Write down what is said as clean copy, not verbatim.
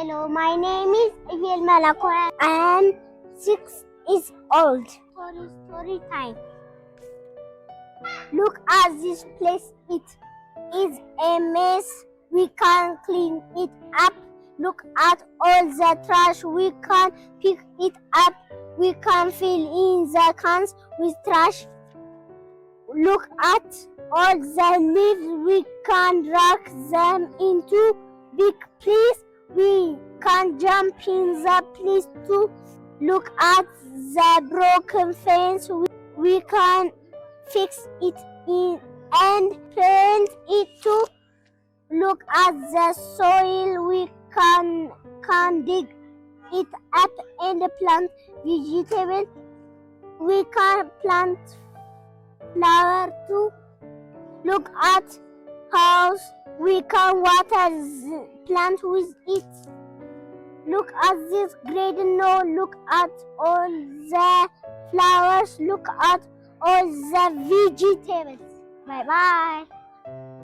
Hello, my name is Ihil Malako. I am 6 years old. Story time. Look at this place. It is a mess. We can clean it up. Look at all the trash. We can pick it up. We can fill in the cans with trash. Look at all the leaves. We can rack them into big place. We can jump in the place too. Look at the broken fence. We can fix it in and paint it too. Look at the soil. We can dig it up and plant vegetables. We can plant flower too. Look at house. We can water the plant with it. Look at this garden. No, look at all the flowers. Look at all the vegetables. Bye bye.